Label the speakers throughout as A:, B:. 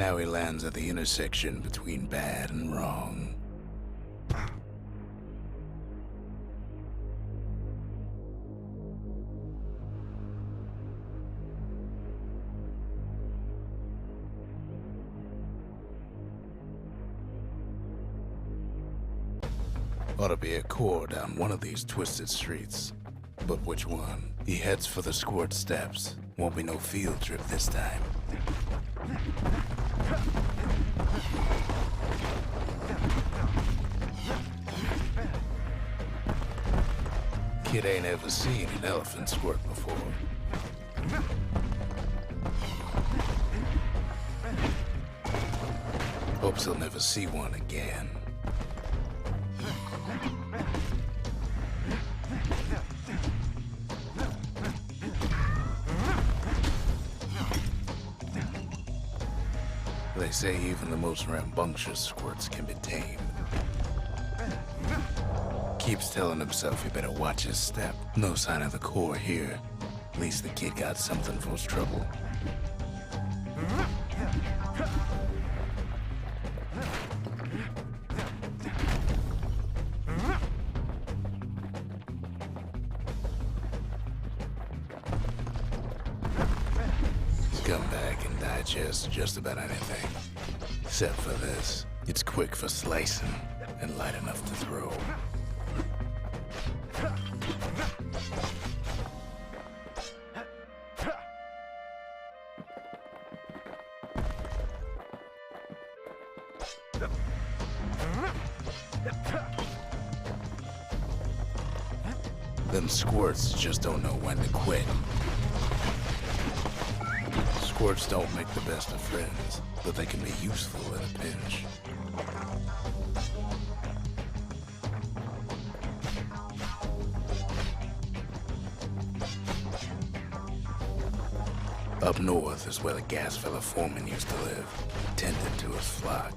A: Now he lands at the intersection between bad and wrong. Ought to be a core down one of these twisted streets. But which one? He heads for the Squirt Steps. Won't be no field trip this time. Kid ain't ever seen an elephant squirt before. Hopes he'll never see one again. They say even the most rambunctious squirts can be tamed. Keeps telling himself he better watch his step. No sign of the core here. At least the kid got something for his trouble. Scumbag can digest just about anything. Except for this. It's quick for slicing and light enough to throw. Them squirts just don't know when to quit. Squirts don't make the best of friends, but they can be useful in a pinch. Up north is where the gas fella foreman used to live, tended to his flock.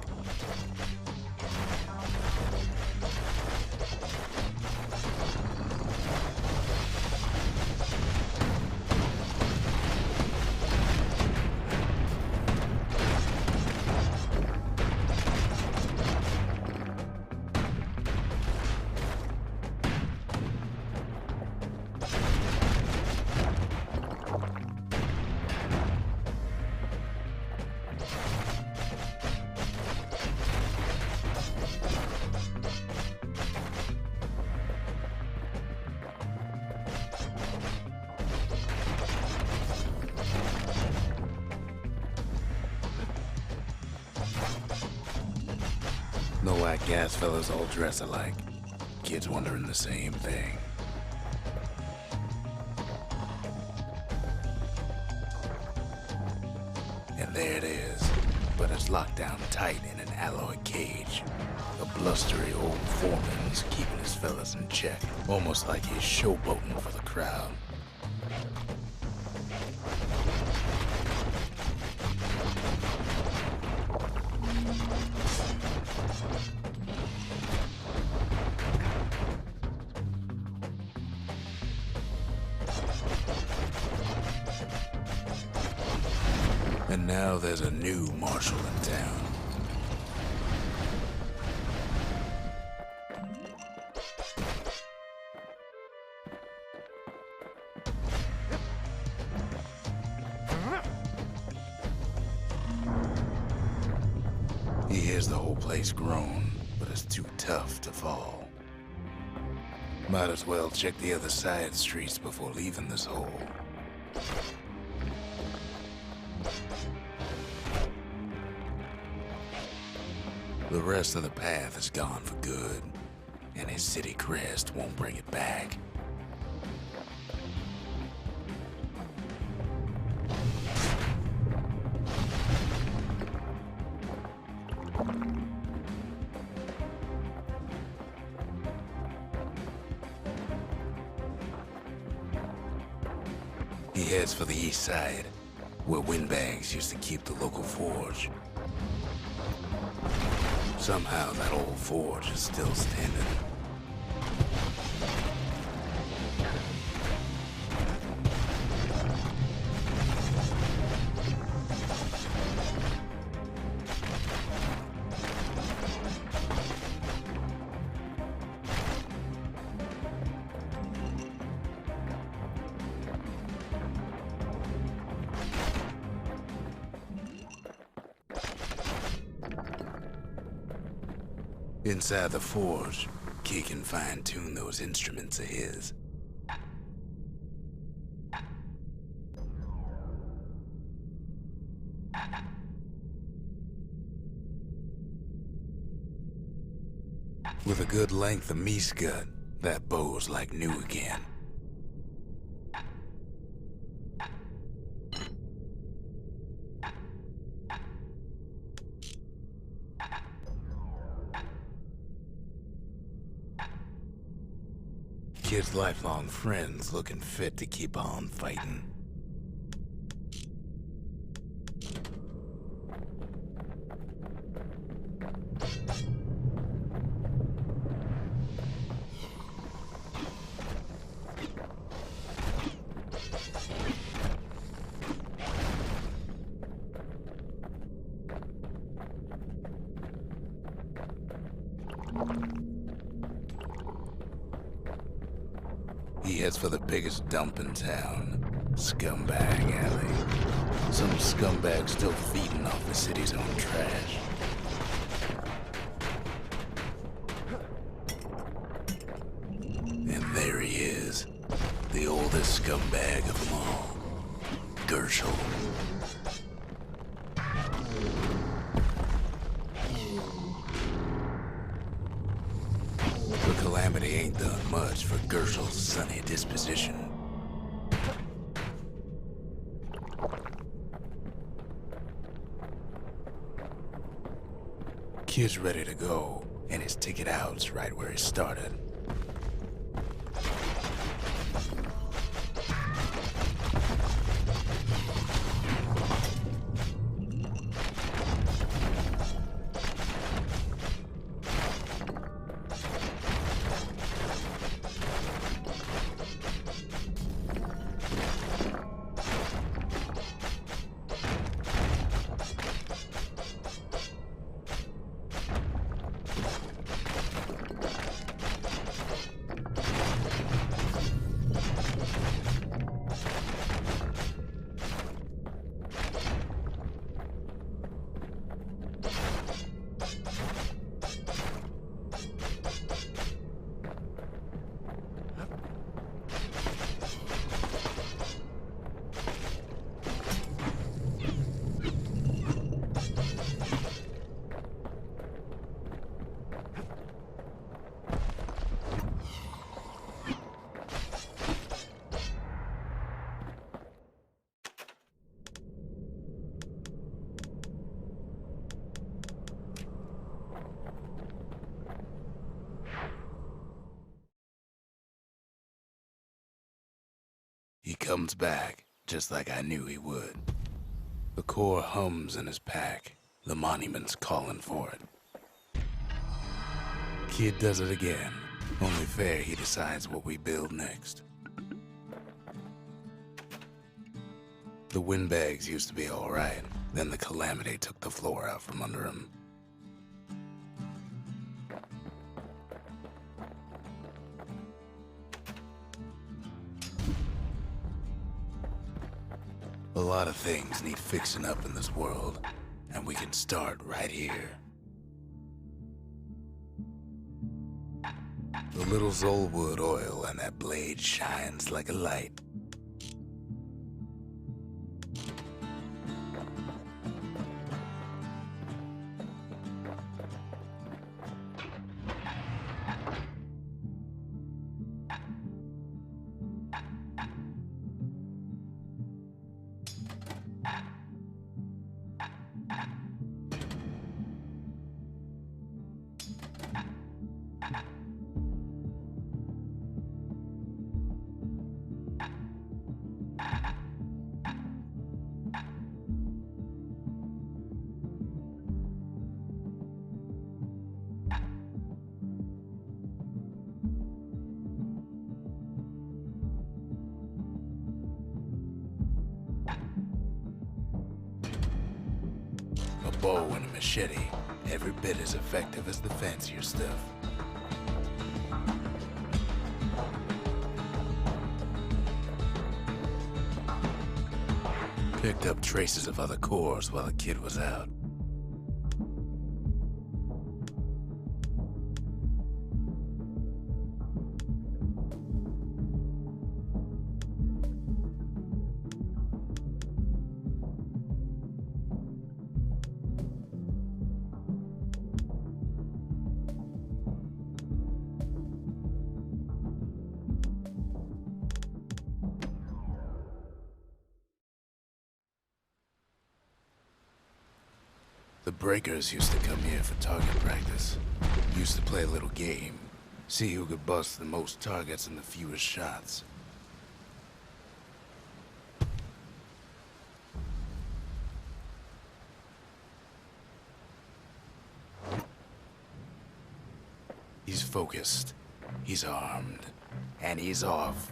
A: No white gas fellas all dress alike. Kids wondering the same thing. And there it is, but it's locked down tight in an alloy cage. A blustery old foreman's keeping his fellas in check, almost like he's showboating for the crowd. And now there's a new marshal in town. He hears the whole place groan, but it's too tough to fall. Might as well check the other side streets before leaving this hole. The rest of the path is gone for good, and his city crest won't bring it back. He heads for the east side, where Windbags used to keep the local forge. Somehow that old forge is still standing. Inside the forge, Kid can fine-tune those instruments of his. With a good length of meat gut, that bow's like new again. Kid's lifelong friends looking fit to keep on fighting. He heads for the biggest dump in town, Scumbag Alley. Some scumbag still feeding off the city's own trash. And there he is, the oldest scumbag of them all, Gershel. The calamity ain't done much for Gershel's sunny disposition. Kid's ready to go, and his ticket out's right where he started. He comes back, just like I knew he would. The core hums in his pack. The monument's calling for it. Kid does it again. Only fair he decides what we build next. The Windbags used to be alright. Then the calamity took the floor out from under him. A lot of things need fixing up in this world, and we can start right here. The little Zolwood oil and that blade shines like a light. A bow and a machete, every bit as effective as the fancier stuff. Picked up traces of other cores while the kid was out. breakers used to come here for target practice. Used to play a little game. See who could bust the most targets and the fewest shots. He's focused, he's armed, and he's off.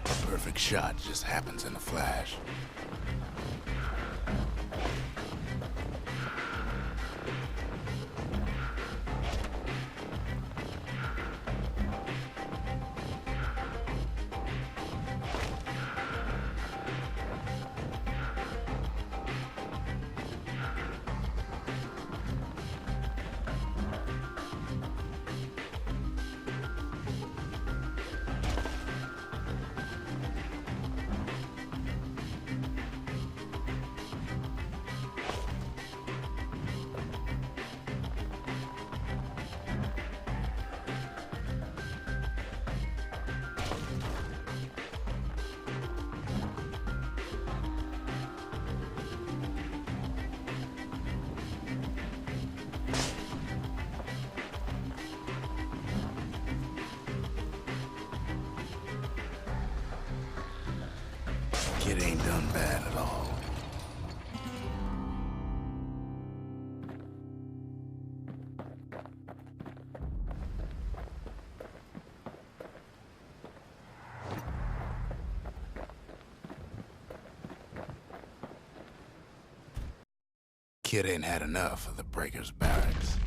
A: A perfect shot just happens in a flash. Kid ain't done bad at all. Kid ain't had enough of the breakers' barracks.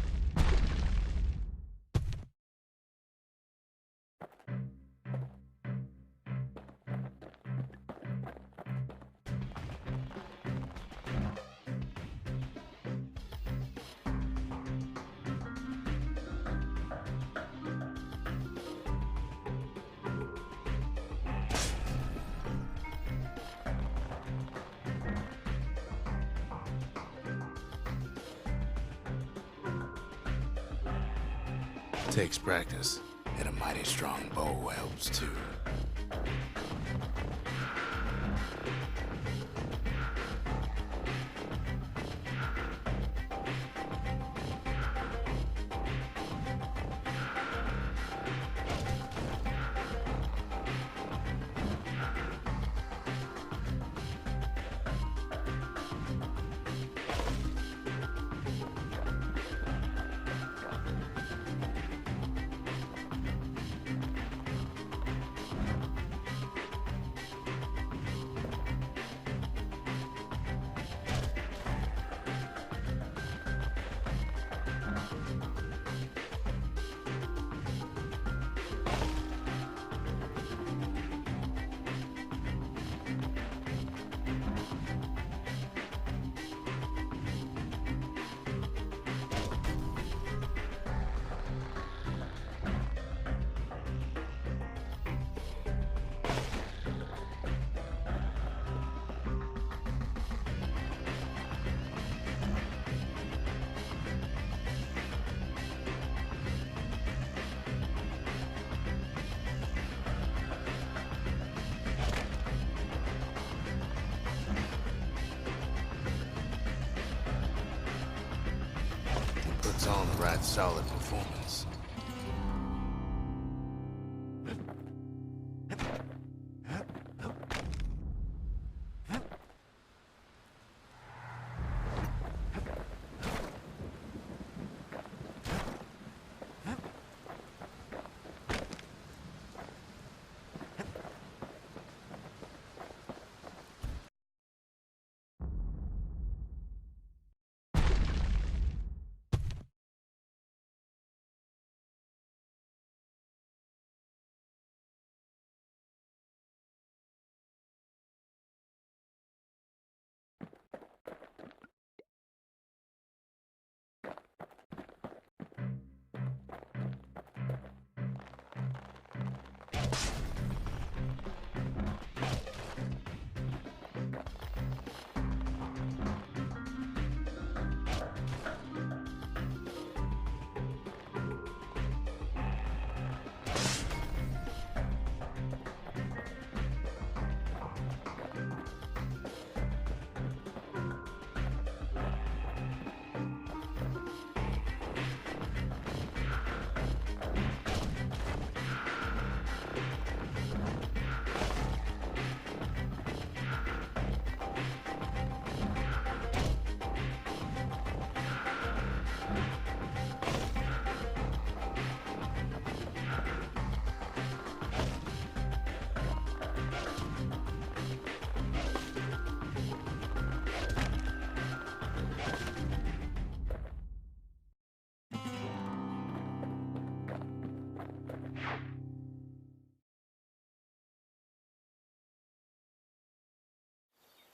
A: Takes practice, and a mighty strong bow helps too. Puts on the right solid performance.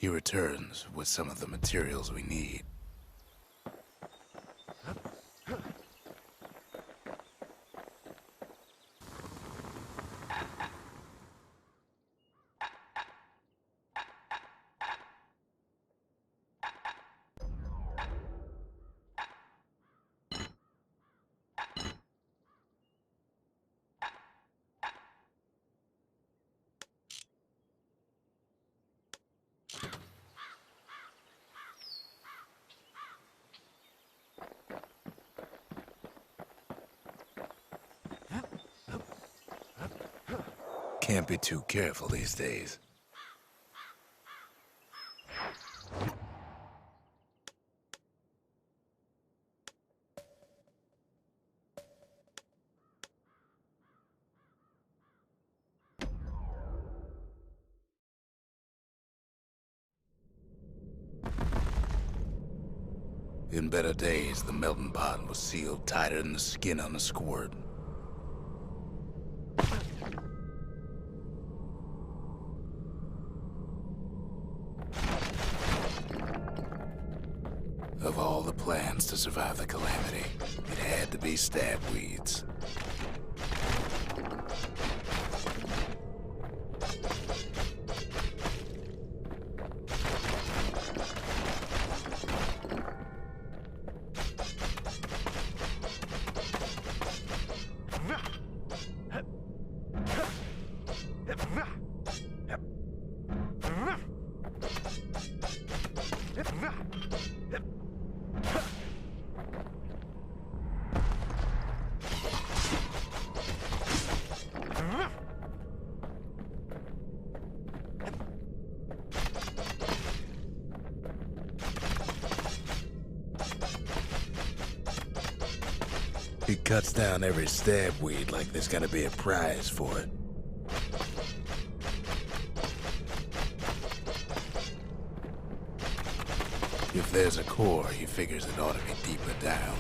A: He returns with some of the materials we need. Can't be too careful these days. In better days, the melting pot was sealed tighter than the skin on a squirt. Of all the plans to survive the calamity, it had to be stabweeds. He cuts down every stabweed like there's gonna be a prize for it. If there's a core, he figures it ought to be deeper down.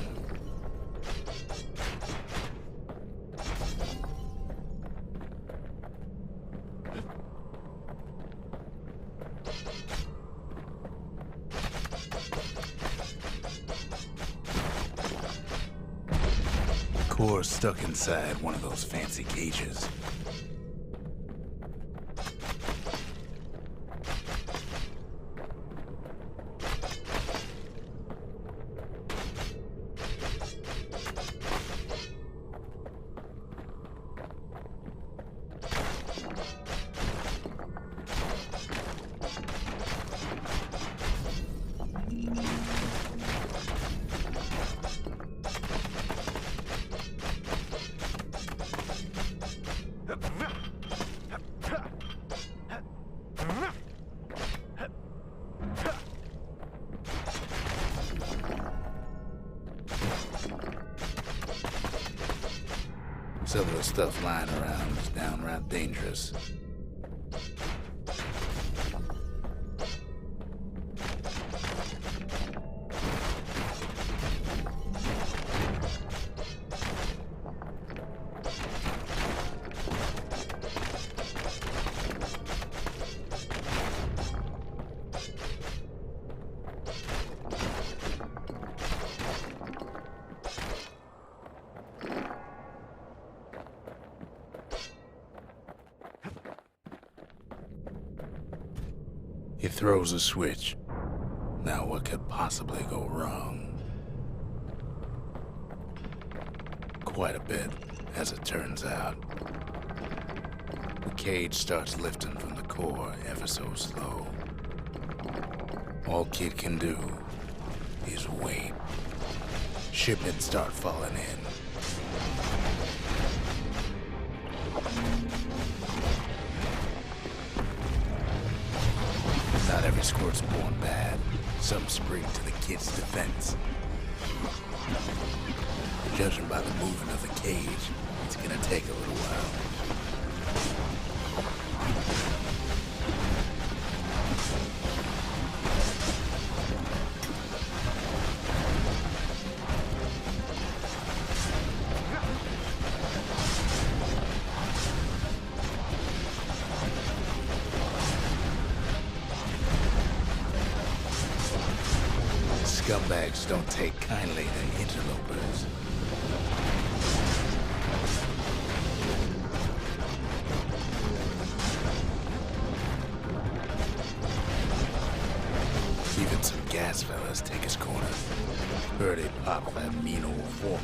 A: The core's stuck inside one of those fancy cages. Some of the stuff lying around is downright dangerous. He throws a switch. Now what could possibly go wrong? Quite a bit, as it turns out. The cage starts lifting from the core ever so slow. All Kid can do is wait. Shipments start falling in. Not every squirt's born bad. Some spring to the kid's defense. Judging by the movement of the cage, it's gonna take a little while. Scumbags don't take kindly to interlopers. Even some gas fellas take his corner. Heard he popped that mean old foreman.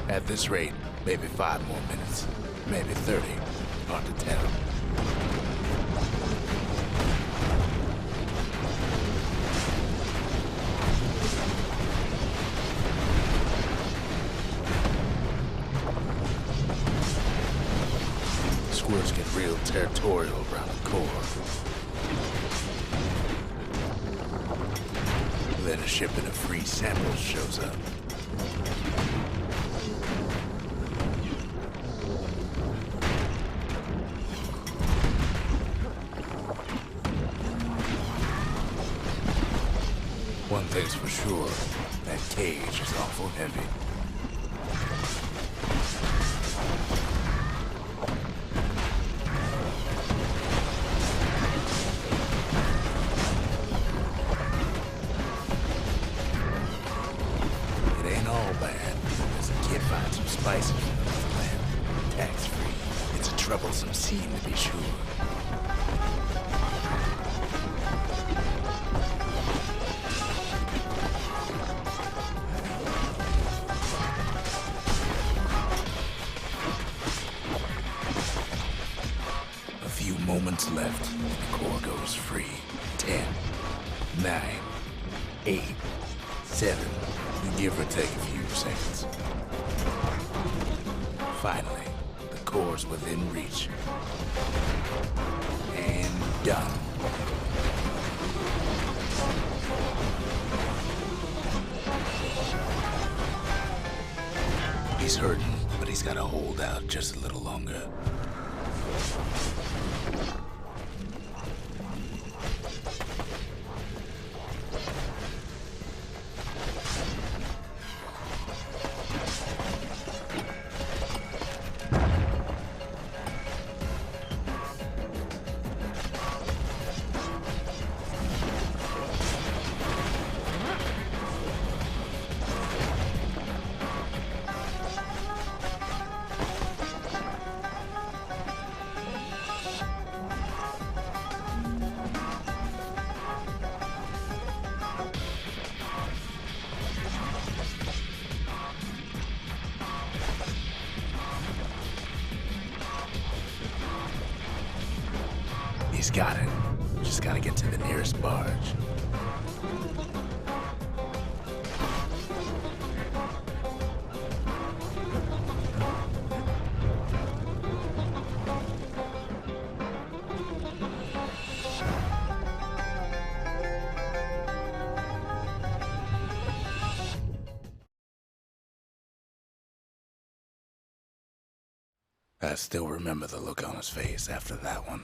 A: At this rate, maybe 5 more minutes, maybe 30, hard to tell. Squirts get real territorial around the core. Then a shipment of free samples shows up. One thing's for sure, that cage is awful heavy. It ain't all bad, as a kid finds some spices from the land. Tax-free. It's a troublesome scene to be sure. Moments left, and the core goes free. 10, 9, 8, 7, give or take a few seconds. Finally, the core's within reach. And done. He's hurting, but he's gotta hold out just a little longer. He's got it. Just gotta get to the nearest barge. I still remember the look on his face after that one.